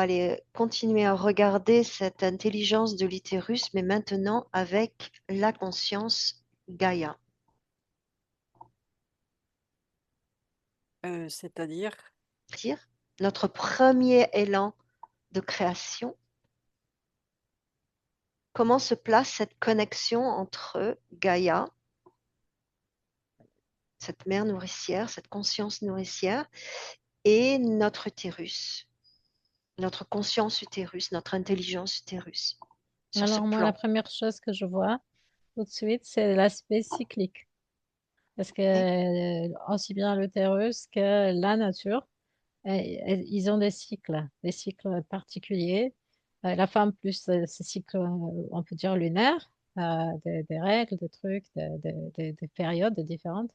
aller continuer à regarder cette intelligence de l'utérus, mais maintenant avec la conscience Gaïa. C'est-à-dire, C'est-à-dire notre premier élan de création, comment se place cette connexion entre Gaïa, cette mère nourricière, cette conscience nourricière, et notre utérus, notre conscience utérus, notre intelligence utérus, sur ce Alors moi, la plan. première chose que je vois tout de suite, c'est l'aspect cyclique. Parce que Ok. aussi bien l'utérus que la nature, ils ont des cycles particuliers. La femme plus ces cycles, on peut dire lunaires, des règles, des trucs, des périodes différentes.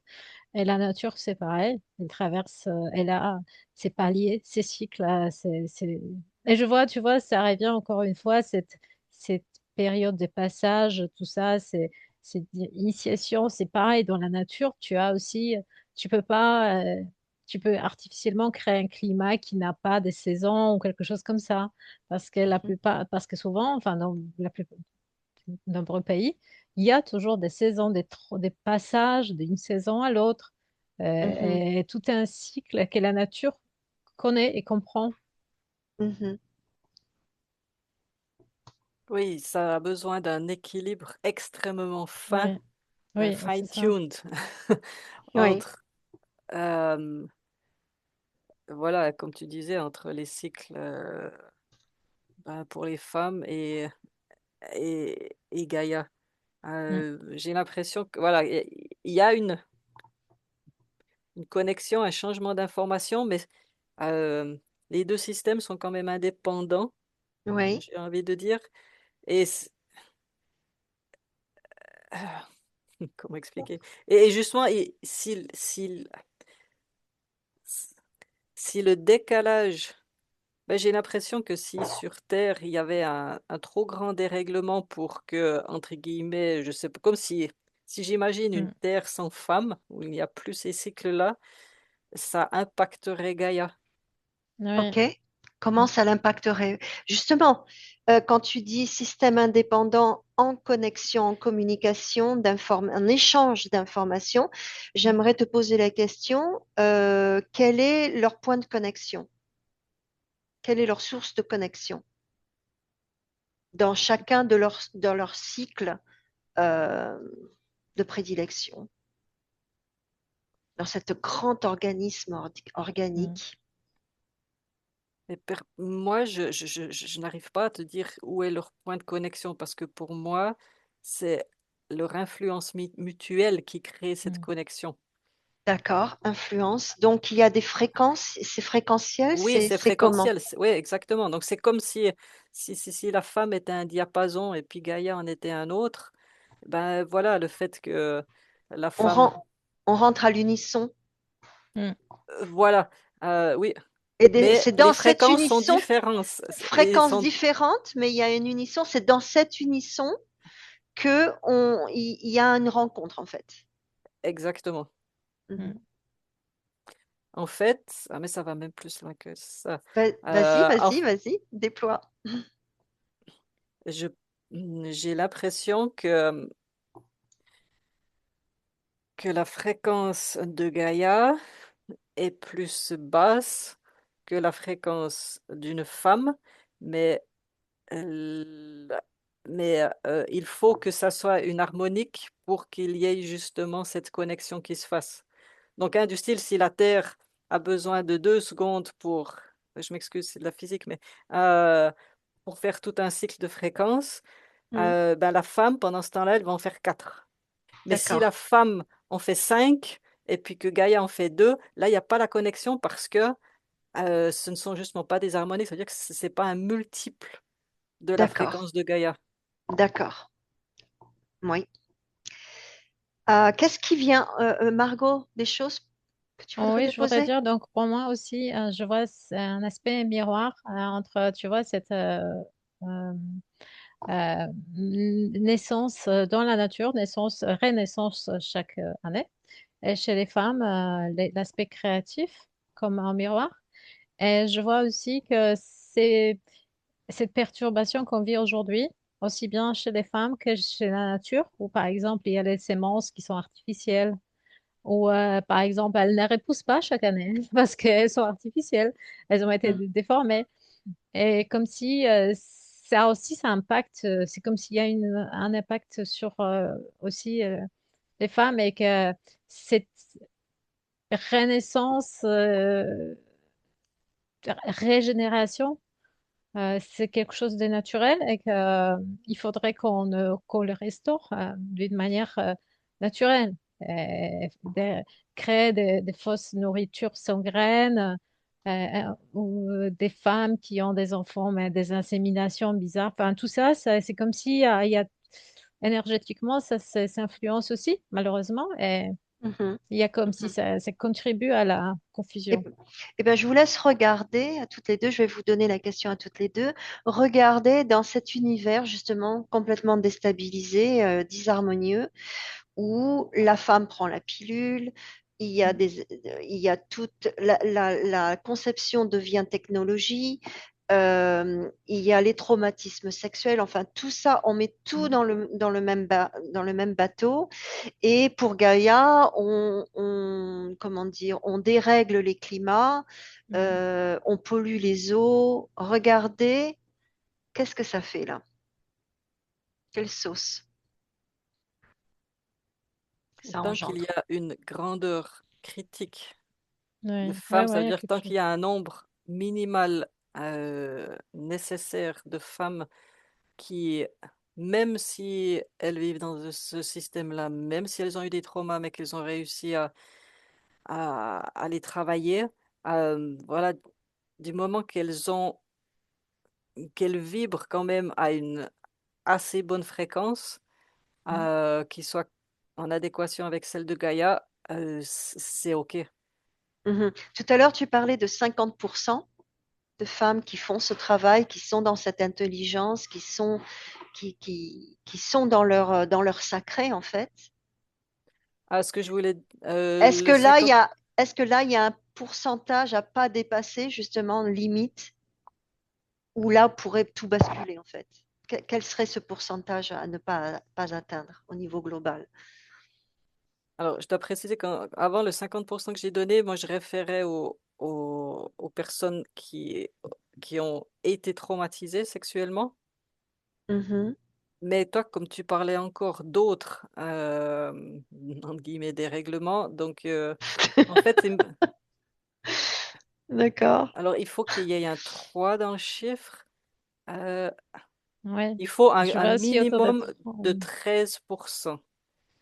Et la nature, c'est pareil. Elle traverse, elle a ses paliers, ses cycles. Et je vois, tu vois, ça revient encore une fois, cette période de passage, tout ça, cette initiation, c'est pareil. Dans la nature, tu as aussi, tu peux pas, tu peux artificiellement créer un climat qui n'a pas de saisons ou quelque chose comme ça. Parce que la Mhm. plupart, parce que souvent, enfin, dans la plupart, de nombreux pays, il y a toujours des saisons, des passages d'une saison à l'autre, Mhm. et tout un cycle que la nature connaît et comprend. Mhm. oui, ça a besoin d'un équilibre extrêmement fin, Oui, oui, c'est ça. fine-tuned, Oui. entre, euh, voilà, comme tu disais, entre les cycles pour les femmes et Gaïa. Mm, J'ai l'impression que voilà, il y a une connexion, un changement d'information, mais euh, les deux systèmes sont quand même indépendants, Oui. j'ai envie de dire. Et comment expliquer? Et justement, si le décalage, ben, j'ai l'impression que si sur Terre il y avait un trop grand dérèglement pour que, entre guillemets, je sais pas, comme si j'imagine une mm, Terre sans femme, où il n'y a plus ces cycles-là, ça impacterait Gaïa. ouais, OK. Comment mm, ça l'impacterait? Justement, quand tu dis système indépendant en connexion, en communication, en échange d'informations, mm, j'aimerais te poser la question, quel est leur point de connexion? Quelle est leur source de connexion dans chacun dans leur cycle euh, de prédilection, dans cet grand organisme mm. organique? Mais moi, je n'arrive pas à te dire où est leur point de connexion parce que pour moi, c'est leur influence mutuelle qui crée cette Mm. connexion. D'accord, influence. Donc, il y a des fréquences, c'est fréquentiel, Oui, c'est c'est comment? fréquentiel. Oui, exactement. Donc, c'est comme si la femme était un diapason et puis Gaïa en était un autre. Ben voilà, le fait que la On, femme. ren- on rentre à l'unisson. Mm. Voilà, oui. Et Mais c'est les dans cette fréquences sont unisson, différentes. fréquences différentes, mais il y a une unisson. C'est dans cette unisson que il y a une rencontre, en fait. Exactement. Mhm. Mm. En fait, mais ça va même plus loin que ça. Vas-y, Euh, en vas-y, vas-y, déploie. Je, j'ai l'impression que la fréquence de Gaïa est plus basse que la fréquence d'une femme, mais, euh, mais il faut que ça soit une harmonique pour qu'il y ait justement cette connexion qui se fasse. Donc, du style, si la Terre a besoin de 2 secondes pour, je m'excuse, c'est de la physique, mais euh, pour faire tout un cycle de fréquences, Mhm. ben, la femme, pendant ce temps-là, elle va en faire 4. Mais si la D'accord, femme en fait 5 et puis que Gaïa en fait 2, là, il n'y a pas la connexion parce que ce ne sont justement pas des harmoniques, c'est-à-dire que ce n'est pas un multiple de la d'accord, fréquence de Gaïa. d'accord. Oui. Qu'est-ce qui vient, Margot, des choses que tu Oh voudrais oui, je voudrais déposer? dire, donc pour moi aussi, je vois c'est un aspect miroir entre, tu vois, cette euh, naissance dans la nature, naissance, renaissance chaque année. Et chez les femmes, l'aspect créatif comme un miroir. Et je vois aussi que c'est cette perturbation qu'on vit aujourd'hui, aussi bien chez les femmes que chez la nature, où par exemple, il y a des semences qui sont artificielles, ou par exemple, elles ne repoussent pas chaque année parce qu'elles sont artificielles, elles ont été Mm. déformées. Et comme si ça aussi, ça impacte, c'est comme s'il y a un impact sur aussi les femmes et que cette renaissance, régénération, c'est quelque chose de naturel et qu'il faudrait qu'on le restaure d'une manière naturelle. De- créer des fausses nourritures sans graines ou des femmes qui ont des enfants mais des inséminations bizarres. Enfin, tout ça, c'est comme si il y a, énergétiquement, ça s'influence aussi, malheureusement. Et Mhm. il y a comme si Mhm. ça contribue à la Eh, confusion. eh ben, je vous laisse regarder à toutes les deux. Je vais vous donner la question à toutes les deux. Regardez dans cet univers justement complètement déstabilisé, disharmonieux, où la femme prend la pilule. Il y a toute la conception devient technologie. Il y a les traumatismes sexuels. Enfin, tout ça, on met tout Mm. dans le même bateau. Et pour Gaïa, comment dire, on dérègle les climats, Mm. on pollue les eaux. Regardez, qu'est-ce que ça fait là? Quelle sauce ça Tant qu'il y engendre? a une grandeur critique de Ouais, ouais, femmes, ça ouais, veut il y a dire quelque tant qu'il chose. y a un nombre minimal nécessaire de femmes qui, même si elles vivent dans ce système-là, même si elles ont eu des traumas, mais qu'elles ont réussi à les travailler, voilà, du moment qu'elles vibrent quand même à une assez bonne fréquence, Mm. qui soit en adéquation avec celle de Gaïa, c'est OK. Mhm. Tout à l'heure, tu parlais de 50% de femmes qui font ce travail, qui sont dans cette intelligence, qui sont dans leur sacré, en fait. Ah, ce que je voulais, Est-ce que le là, il y 50, a, est-ce que là, il y a un pourcentage à pas dépasser, justement, limite, où là pourrait tout basculer, en fait? Quel serait ce pourcentage à ne pas atteindre au niveau global? alors je dois préciser qu'avant le 50% que j'ai donné, moi je référais aux personnes qui ont été traumatisées sexuellement. Mhm. Mais toi, comme tu parlais encore d'autres, entre guillemets, des règlements, donc en fait, D'accord. alors il faut qu'il y ait un 3 dans le chiffre. Euh, Ouais. il faut Je un vois aussi autour de minimum de 30. 13%.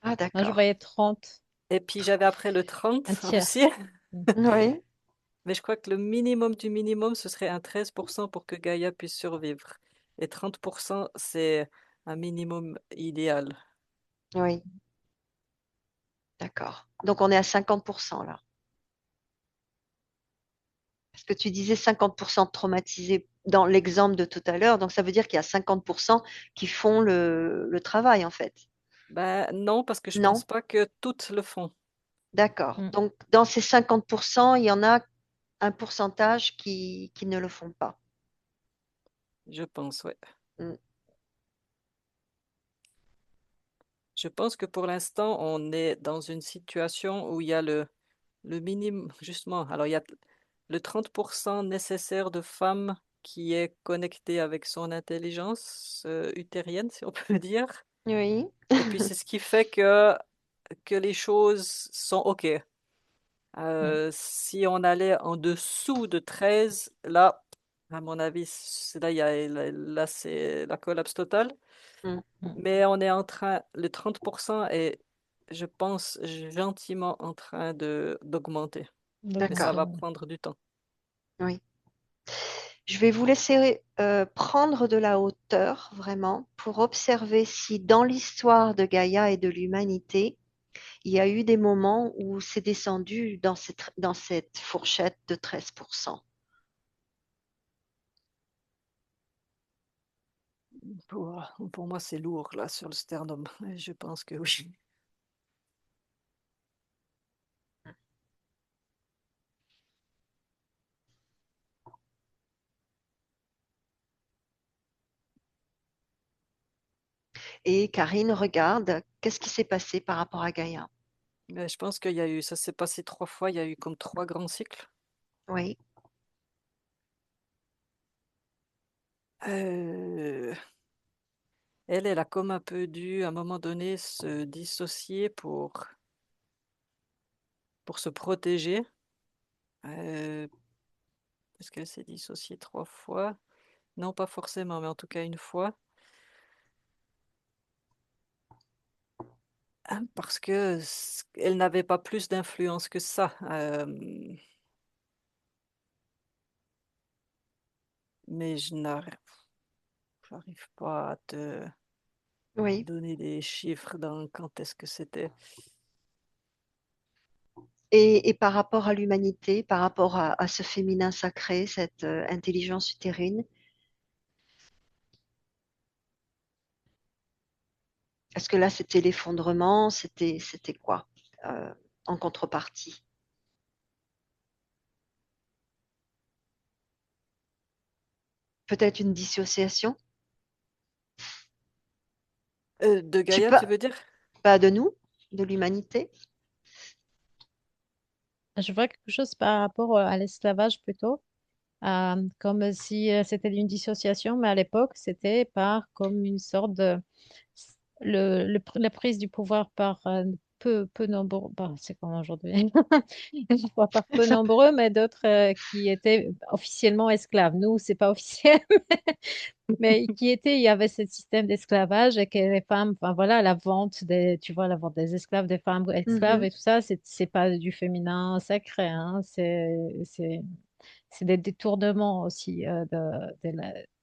Ah, Moi, je d'accord. voyais 30, Et puis j'avais après le un 30 tiers. aussi. Mm. Oui, Mais je crois que le minimum du minimum, ce serait un 13% pour que Gaïa puisse survivre. Et 30%, c'est un minimum idéal. oui, d'accord. Donc, on est à 50% là. Parce que tu disais 50% de traumatisés dans l'exemple de tout à l'heure, donc ça veut dire qu'il y a 50% qui font le travail, en fait. Ben non, parce que je pense Non? pas que toutes le font, D'accord. Mm. Donc, dans ces 50%, il y en a un pourcentage qui ne le font pas. je pense, ouais. Mm. Je pense que pour l'instant, on est dans une situation où il y a le minimum, justement. Alors, il y a le 30% nécessaire de femmes qui est connecté avec son intelligence utérienne, si on peut dire. Oui. Et puis, c'est ce qui fait que les choses sont OK. Mm. Si on allait en dessous de 13, là, à mon avis, là, là, c'est la collapse totale. Mm. Mm. Mais on est en train, le 30% est, je pense, gentiment en train d'augmenter. Mais ça D'accord. va D'augmenter. prendre du temps. Oui. Je vais vous laisser prendre de la hauteur, vraiment, pour observer si dans l'histoire de Gaïa et de l'humanité, il y a eu des moments où c'est descendu dans cette fourchette de 13%. Pour moi, c'est lourd, là, sur le sternum. Je pense que oui. Et Karine regarde, qu'est-ce qui s'est passé par rapport à Gaïa? Mais je pense qu'il y a eu, ça s'est passé 3 fois, il y a eu comme 3 grands cycles. Oui. Euh, elle a comme un peu dû, à un moment donné, se dissocier pour se protéger. Euh, Est-ce qu'elle s'est dissociée 3 fois? Non, pas forcément, mais en tout cas une fois. Parce que elle n'avait pas plus d'influence que ça. Mais j'arrive pas à te Oui. donner des chiffres dans quand est-ce que c'était. Et par rapport à l'humanité, par rapport à ce féminin sacré, cette intelligence utérine, est-ce que là, c'était l'effondrement? C'était quoi en contrepartie? Peut-être une dissociation? De Je sais Gaïa, tu pas, veux dire? pas de nous, de l'humanité? Je vois quelque chose par rapport à l'esclavage plutôt, comme si c'était une dissociation, mais à l'époque, c'était par comme une sorte de la prise du pouvoir par peu nombreux, bah, c'est comme aujourd'hui, pas par peu nombreux, mais d'autres qui étaient officiellement esclaves. Nous, c'est pas officiel, mais qui était, il y avait ce système d'esclavage et que les femmes, enfin voilà, la vente des, tu vois, la vente des esclaves, des femmes esclaves Mhm, et tout ça, c'est pas du féminin sacré, hein, c'est des détournements aussi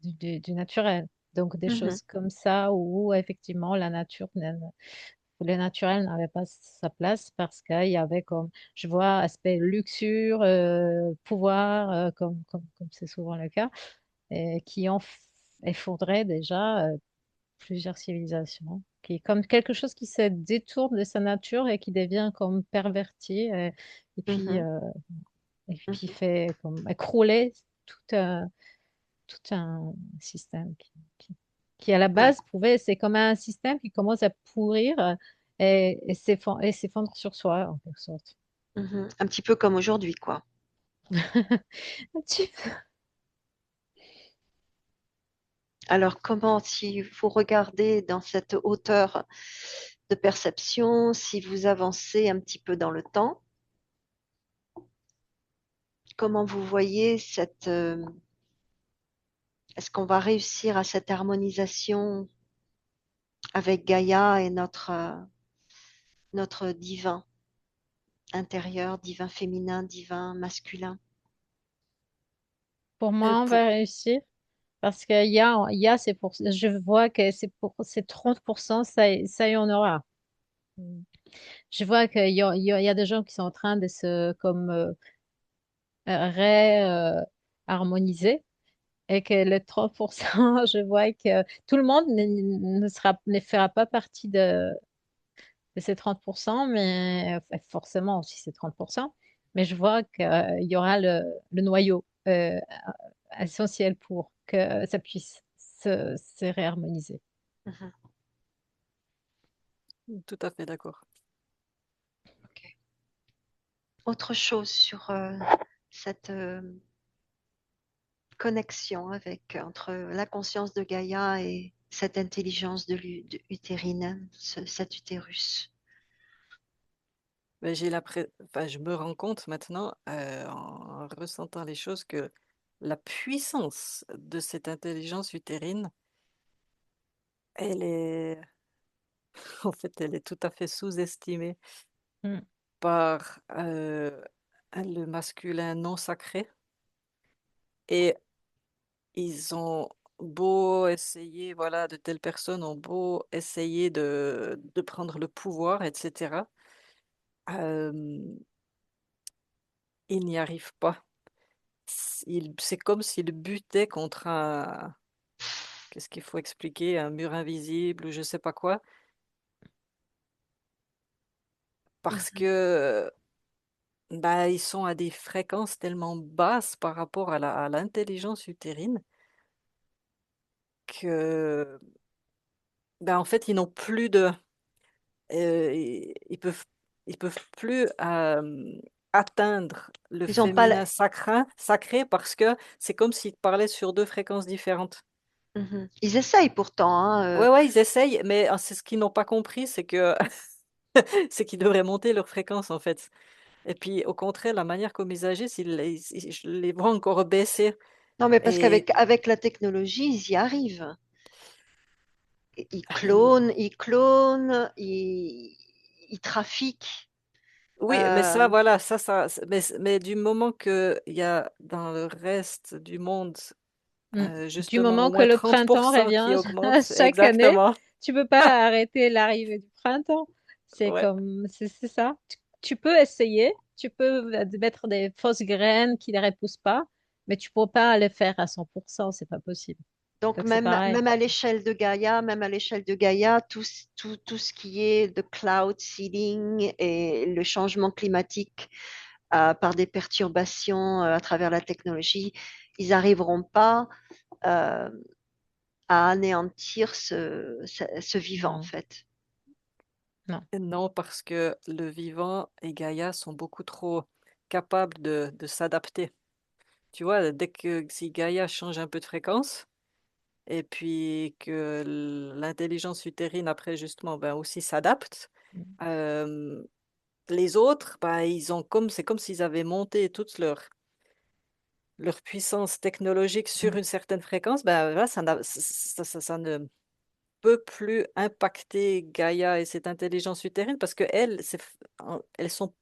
du naturel. Donc des mhm, choses comme ça où effectivement la nature, le naturel n'avait pas sa place parce qu'il y avait comme, je vois, aspect luxure, pouvoir, comme c'est souvent le cas, et qui ont effondré déjà plusieurs civilisations, qui est comme quelque chose qui se détourne de sa nature et qui devient comme perverti et puis, mhm, euh, et puis mhm. fait comme écrouler tout un, tout un système qui, à la Ouais, base pouvait, c'est comme un système qui commence à pourrir et s'effondre sur soi en quelque sorte. mhm. Un petit peu comme aujourd'hui, quoi. Tu- Alors, comment, si vous regardez dans cette hauteur de perception, si vous avancez un petit peu dans le temps, comment vous voyez est-ce qu'on va réussir à cette harmonisation avec Gaïa et notre divin intérieur, divin féminin, divin masculin? Pour Euh, moi, on pour... va réussir parce il y a je vois que c'est 30%, ça y en aura. Je vois qu'il y a des gens qui sont en train de se comme harmoniser et que le 30%, je vois que tout le monde ne fera pas partie de ces 30%, mais forcément aussi ces 30%, mais je vois qu'il y aura le noyau essentiel pour que ça puisse se réharmoniser. Mhm. Tout à fait d'accord. Ok. Autre chose sur cette connexion entre la conscience de Gaïa et cette intelligence utérine, cet utérus. Mais enfin, je me rends compte maintenant, en ressentant les choses, que la puissance de cette intelligence utérine, elle est, en fait, elle est tout à fait sous-estimée Mm. par le masculin non sacré. Et ils ont beau essayer, voilà, de telles personnes ont beau essayer de prendre le pouvoir, etc. euh, ils n'y arrivent pas. C'est comme s'ils butaient contre un, qu'est-ce qu'il faut expliquer, un mur invisible ou je sais pas quoi, parce Mhm, que bah, ils sont à des fréquences tellement basses par rapport à l'intelligence utérine que ben, en fait, ils n'ont plus de, ils peuvent plus atteindre le Ils ont pas la- féminin sacré parce que c'est comme s'ils parlaient sur deux fréquences différentes. Mhm. Ils essayent pourtant, hein, Ouais, ouais, ils essayent, mais c'est ce qu'ils n'ont pas compris, c'est que c'est qu'ils devraient monter leur fréquence en fait. Et puis au contraire, la manière comme ils agissent, je les vois encore baisser. Non, mais parce Et qu'avec la technologie, ils y arrivent. Ils clonent, ils trafiquent. oui, mais ça, Euh, voilà, mais du moment qu'il y a dans le reste du monde, Mm. Du justement, au moment que moins le printemps 30% qui revient augmente, chaque année, exactement. tu peux pas arrêter l'arrivée du printemps. C'est Ouais. comme, c'est ça. Tu peux essayer, tu peux mettre des fausses graines qui ne repoussent pas, mais tu peux pas le faire à 100%, c'est pas possible. donc Donc c'est pareil. même à l'échelle de Gaïa, tout ce qui est de cloud seeding et le changement climatique par des perturbations à travers la technologie, ils n'arriveront pas euh, à anéantir ce vivant, en Non, fait. non. Non, parce que le vivant et Gaïa sont beaucoup trop capables de s'adapter. Tu vois, dès que si Gaïa change un peu de fréquence, et puis que l'intelligence utérine, après, justement, ben, aussi s'adapte, euh, les autres, ben, c'est comme s'ils avaient monté toute leur puissance technologique sur Mm. une certaine fréquence, ben, là, ça ne peut plus impacter Gaïa et cette intelligence utérine parce qu'elles, elles sont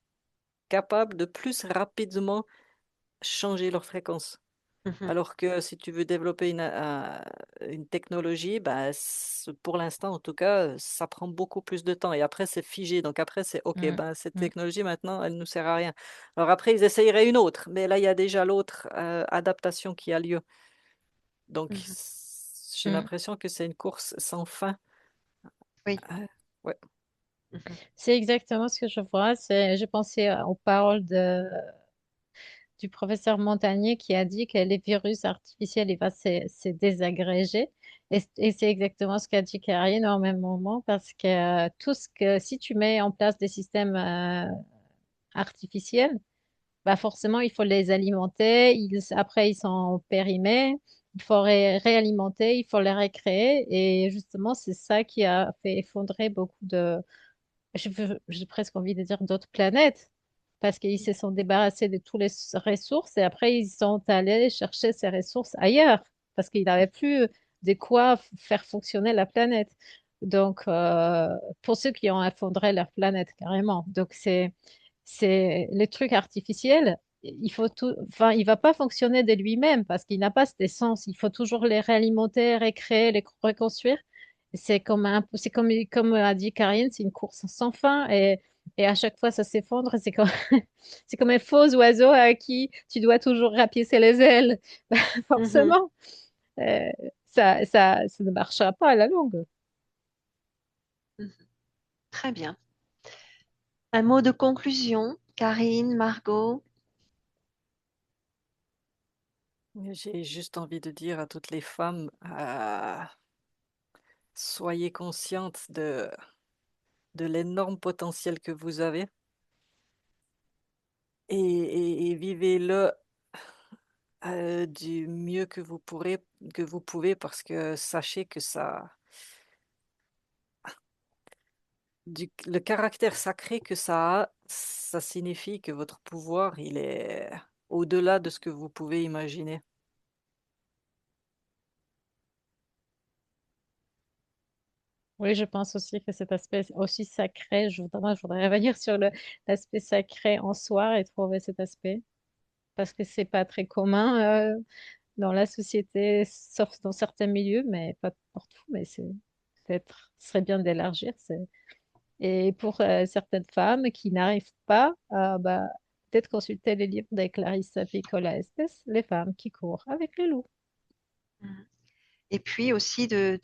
capables de plus rapidement changer leur fréquence. Mhm, Alors que si tu veux développer une technologie, bah, pour l'instant, en tout cas, ça prend beaucoup plus de temps. Et après, c'est figé. Donc après, c'est OK, Mm. ben, cette Mm. technologie, maintenant, elle ne nous sert à rien. Alors après, ils essayeraient une autre. Mais là, il y a déjà l'autre adaptation qui a lieu. Donc, mhm. j'ai Mm. l'impression que c'est une course sans fin. Oui. Ouais. Mhm, C'est exactement ce que je vois. Je pensais aux paroles du professeur Montagnier qui a dit que les virus artificiels, il va se désagréger. Et c'est exactement ce qu'a dit Karine en même moment, parce que si tu mets en place des systèmes artificiels, bah forcément, il faut les alimenter. Après, ils sont périmés. Il faut réalimenter, il faut les récréer. Et justement, c'est ça qui a fait effondrer beaucoup j'ai presque envie de dire d'autres planètes, parce qu'ils se sont débarrassés de toutes les ressources et après ils sont allés chercher ces ressources ailleurs, parce qu'ils n'avaient plus de quoi faire fonctionner la planète. Donc, pour ceux qui ont effondré leur planète carrément. Donc, c'est les trucs artificiels. Il faut tout, enfin, il va pas fonctionner de lui-même parce qu'il n'a pas cette essence. Il faut toujours les réalimenter, récréer, les reconstruire. Comme a dit Karine, c'est une course sans fin et à chaque fois ça s'effondre. C'est comme un faux oiseau à qui tu dois toujours rapiécer les ailes. mhm, Forcément, euh, ça ne marchera pas à la longue. mhm. Très bien. Un mot de conclusion, Karine, Margot. J'ai juste envie de dire à toutes les femmes, soyez conscientes de l'énorme potentiel que vous avez et vivez-le du mieux que vous pouvez, parce que sachez que le caractère sacré que ça a, ça signifie que votre pouvoir, il est au-delà de ce que vous pouvez imaginer. Oui, je pense aussi que cet aspect aussi sacré, je voudrais revenir sur l'aspect sacré en soi et trouver cet aspect, parce que c'est pas très commun dans la société, sauf dans certains milieux, mais pas partout. Mais ce serait bien d'élargir. Et pour certaines femmes qui n'arrivent pas à bah, peut-être consulter les livres de Clarissa Pinkola Estes, Les femmes qui courent avec les loups. Mhm. Et puis aussi de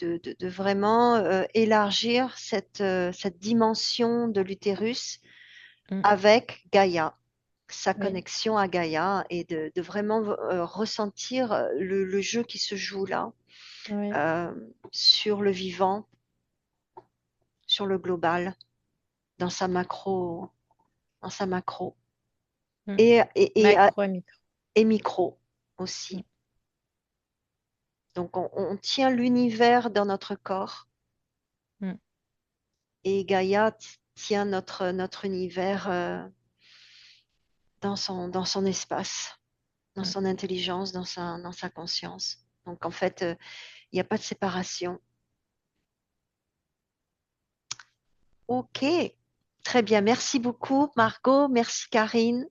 vraiment élargir cette dimension de l'utérus Mm. avec Gaïa, sa Oui, connexion à Gaïa et de vraiment ressentir le jeu qui se joue là oui. euh, sur le vivant sur le global, dans sa macro, dans sa macro. Mm. Et Macro et micro. et micro Mm. aussi. Donc, on tient l'univers dans notre corps Mm. et Gaïa tient notre univers dans son espace, dans Mm. son intelligence, dans sa conscience. Donc, en fait, il n'y a pas de séparation. Ok, très bien. Merci beaucoup, Margot. Merci, Karine.